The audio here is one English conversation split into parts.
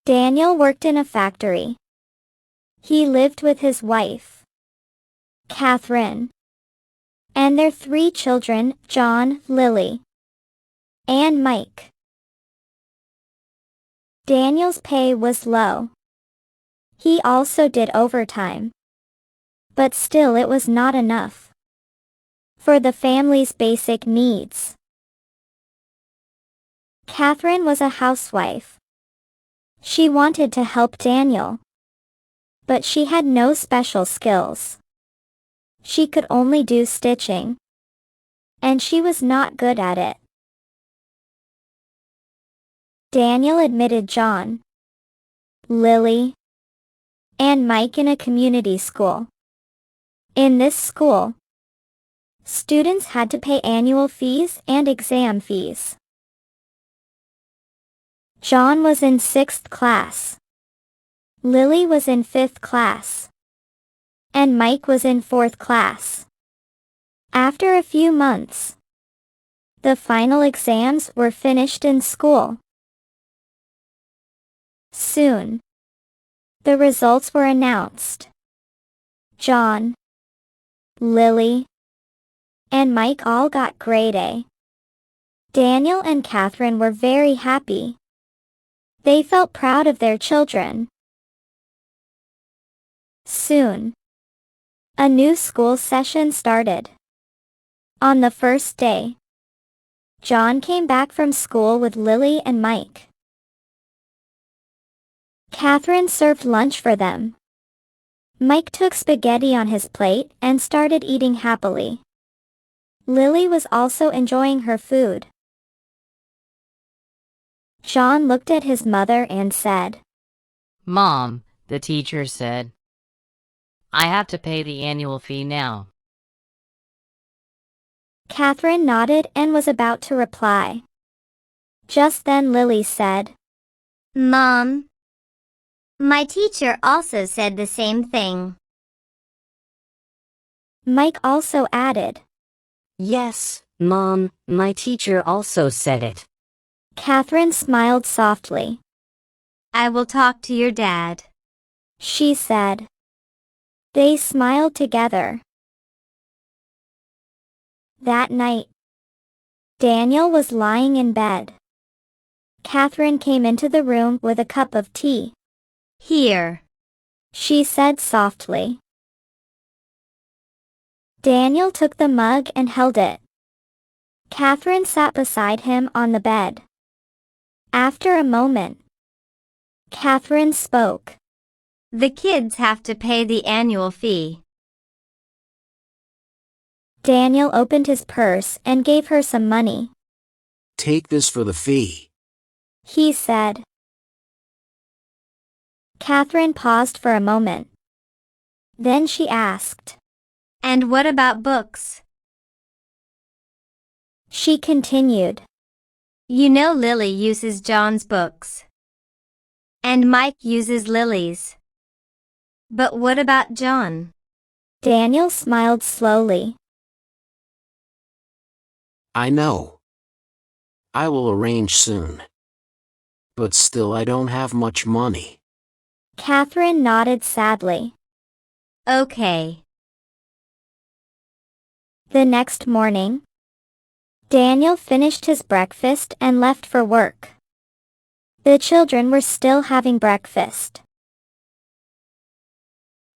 Daniel worked in a factory. He lived with his wife, Catherine, and their 3 children, John, Lily, and Mike. Daniel's pay was low. He also did overtime, but still it was not enough for the family's basic needs. Catherine was a housewife. She wanted to help Daniel, but she had no special skills. She could only do stitching, and she was not good at it. Daniel admitted John, Lily, and Mike in a community school. In this school, students had to pay annual fees and exam fees. John was in 6th class. Lily was in 5th class. And Mike was in 4th class. After a few months, the final exams were finished in school. Soon, the results were announced. John, Lily, and Mike all got grade A. Daniel and Catherine were very happy. They felt proud of their children. Soon, a new school session started. On the first day, John came back from school with Lily and Mike. Catherine served lunch for them. Mike took spaghetti on his plate and started eating happily. Lily was also enjoying her food. John looked at his mother and said, "Mom, the teacher said I have to pay the annual fee now." Catherine nodded and was about to reply. Just then Lily said, "Mom, my teacher also said the same thing." Mike also added, "Yes, Mom, my teacher also said it." Catherine smiled softly. "I will talk to your dad," she said. They smiled together. That night, Daniel was lying in bed. Catherine came into the room with a cup of tea. "Here," she said softly. Daniel took the mug and held it. Catherine sat beside him on the bed. After a moment, Catherine spoke. "The kids have to pay the annual fee." Daniel opened his purse and gave her some money. "Take this for the fee," he said. Catherine paused for a moment. Then she asked, "And what about books?" She continued, "You know Lily uses John's books. And Mike uses Lily's. But what about John?" Daniel smiled slowly. "I know. I will arrange soon. But still I don't have much money." Catherine nodded sadly. "Okay." The next morning, Daniel finished his breakfast and left for work. The children were still having breakfast.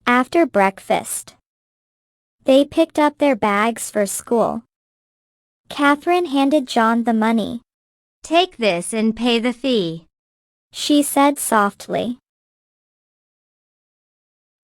After breakfast, they picked up their bags for school. Catherine handed John the money. "Take this and pay the fee," she said softly.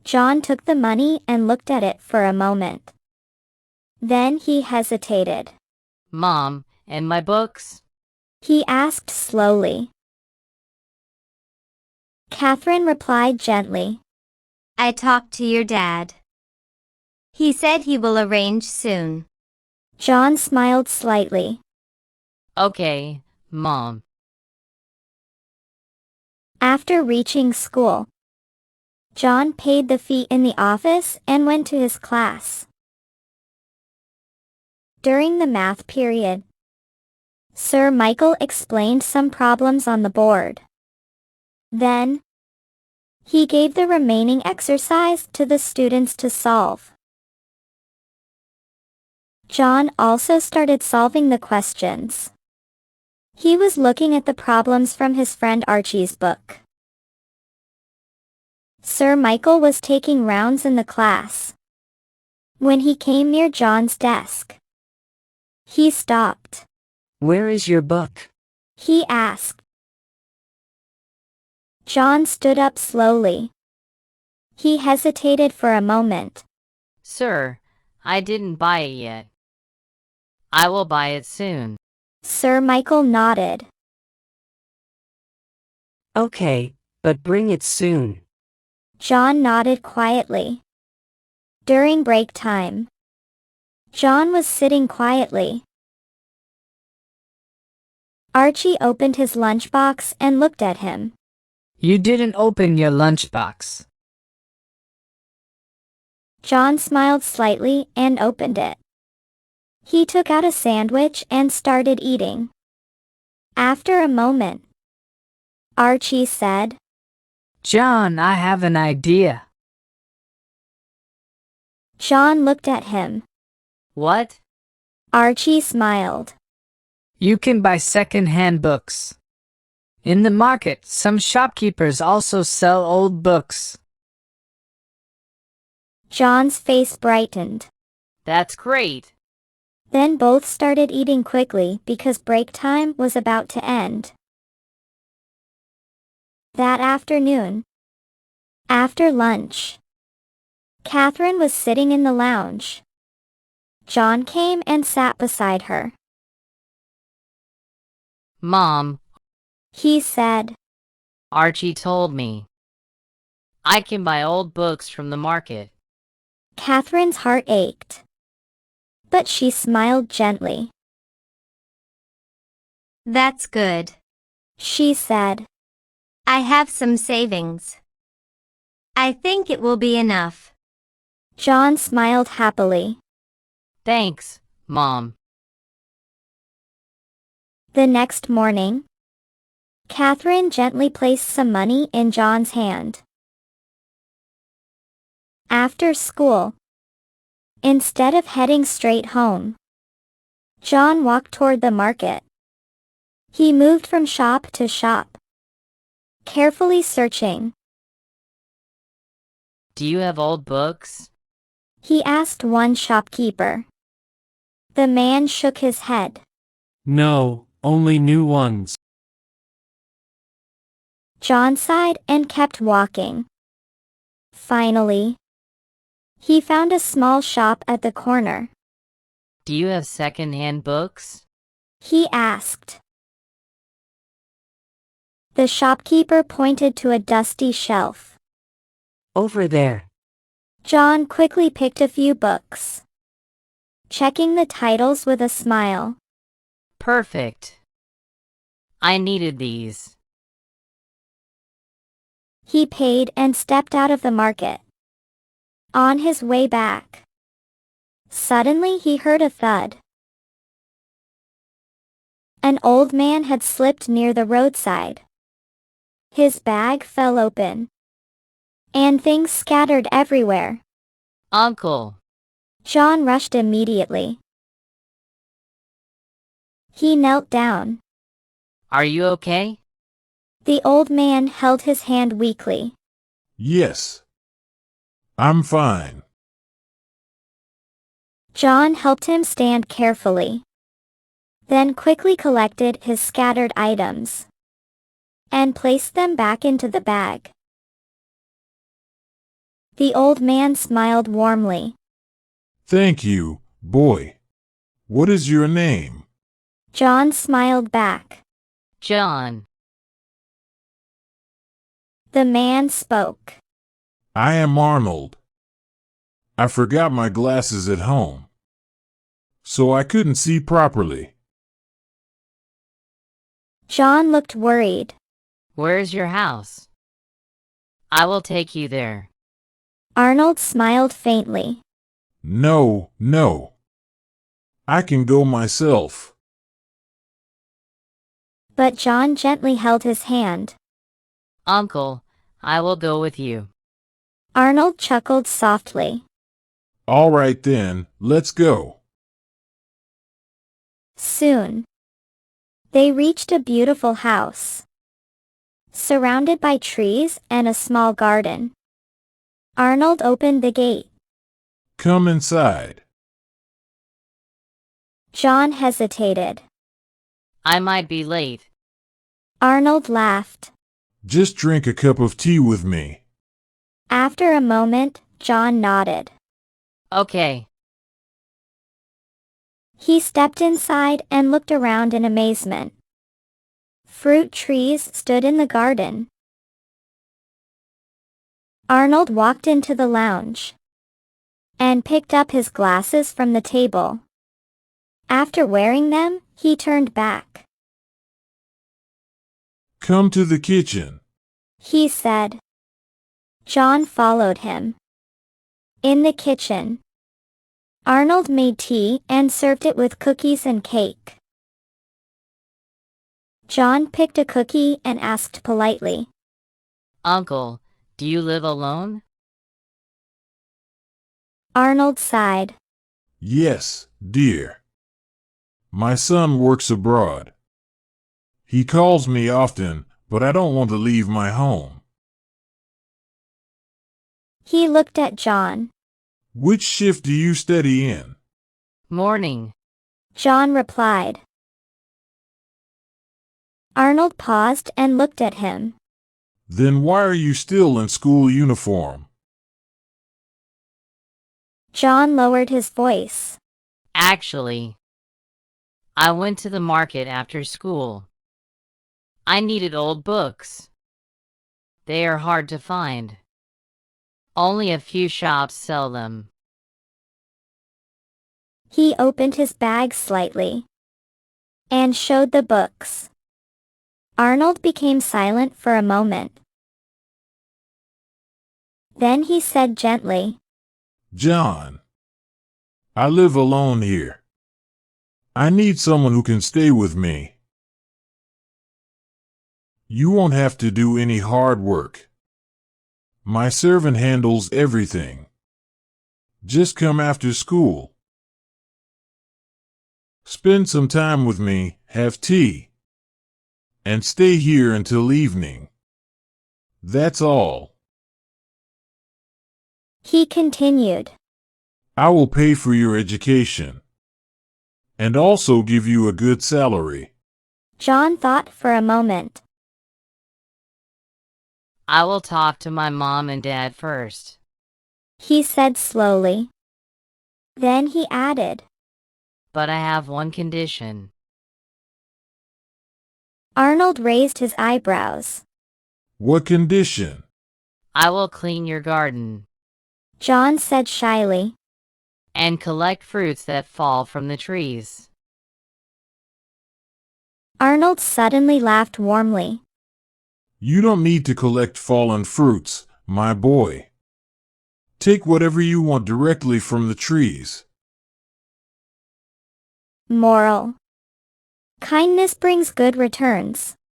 John took the money and looked at it for a moment. Then he hesitated. "Mom, and my books?" he asked slowly. Catherine replied gently. "I talked to your dad. He said he will arrange soon." John smiled slightly. "Okay, Mom." After reaching school, John paid the fee in the office and went to his class. During the math period, Sir Michael explained some problems on the board. Then, he gave the remaining exercise to the students to solve. John also started solving the questions. He was looking at the problems from his friend Archie's book. Sir Michael was taking rounds in the class. When he came near John's desk, he stopped. Where is your book? He asked. John stood up slowly. He hesitated for a moment. Sir, I didn't buy it yet. I will buy it soon. Sir Michael nodded. Okay, but bring it soon. John nodded quietly. During break time, John was sitting quietly. Archie opened his lunchbox and looked at him. You didn't open your lunchbox. John smiled slightly and opened it. He took out a sandwich and started eating. After a moment, Archie said, John, I have an idea. John looked at him. What? Archie smiled. You can buy second-hand books. In the market, some shopkeepers also sell old books. John's face brightened. That's great. Then both started eating quickly because break time was about to end. That afternoon, after lunch, Catherine was sitting in the lounge. John came and sat beside her. Mom, He said, Archie told me I can buy old books from the market. Catherine's heart ached. But she smiled gently. That's good. She said, I have some savings. I think it will be enough. John smiled happily. Thanks, Mom. The next morning, Catherine gently placed some money in John's hand. After school, instead of heading straight home, John walked toward the market. He moved from shop to shop, carefully searching. Do you have old books? He asked one shopkeeper. The man shook his head. No, only new ones. John sighed and kept walking. Finally, he found a small shop at the corner. Do you have second-hand books? He asked. The shopkeeper pointed to a dusty shelf. Over there. John quickly picked a few books, checking the titles with a smile. Perfect. I needed these. He paid and stepped out of the market. On his way back, suddenly he heard a thud. An old man had slipped near the roadside. His bag fell open, and things scattered everywhere. Uncle, John rushed immediately. He knelt down. are you okay? The old man held his hand weakly. Yes. I'm fine. John helped him stand carefully, then quickly collected his scattered items and placed them back into the bag. The old man smiled warmly. Thank you, boy. What is your name? John smiled back. John. The man spoke. I am Arnold. I forgot my glasses at home, so I couldn't see properly. John looked worried. Where's your house? I will take you there. Arnold smiled faintly. No. I can go myself. But John gently held his hand. Uncle, I will go with you. Arnold chuckled softly. All right then, let's go. Soon, they reached a beautiful house, surrounded by trees and a small garden. Arnold opened the gate. Come inside. John hesitated. I might be late. Arnold laughed. Just drink a cup of tea with me. After a moment, John nodded. Okay. He stepped inside and looked around in amazement. Fruit trees stood in the garden. Arnold walked into the lounge and picked up his glasses from the table. After wearing them, he turned back. Come to the kitchen. He said. John followed him. In the kitchen, Arnold made tea and served it with cookies and cake. John picked a cookie and asked politely, Uncle, do you live alone? Arnold sighed. Yes, dear. My son works abroad. He calls me often, but I don't want to leave my home. He looked at John. Which shift do you study in? Morning. John replied. Arnold paused and looked at him. Then why are you still in school uniform? John lowered his voice. Actually, I went to the market after school. I needed old books. They are hard to find. Only a few shops sell them. He opened his bag slightly and showed the books. Arnold became silent for a moment. Then he said gently, John, I live alone here. I need someone who can stay with me. You won't have to do any hard work. My servant handles everything. Just come after school. Spend some time with me, have tea, and stay here until evening. That's all. He continued. I will pay for your education and also give you a good salary. John thought for a moment. I will talk to my mom and dad first. He said slowly. Then he added. But I have one condition. Arnold raised his eyebrows. What condition? I will clean your garden John said shyly. and collect fruits that fall from the trees. Arnold suddenly laughed warmly. You don't need to collect fallen fruits, my boy. Take whatever you want directly from the trees. Moral. Kindness brings good returns.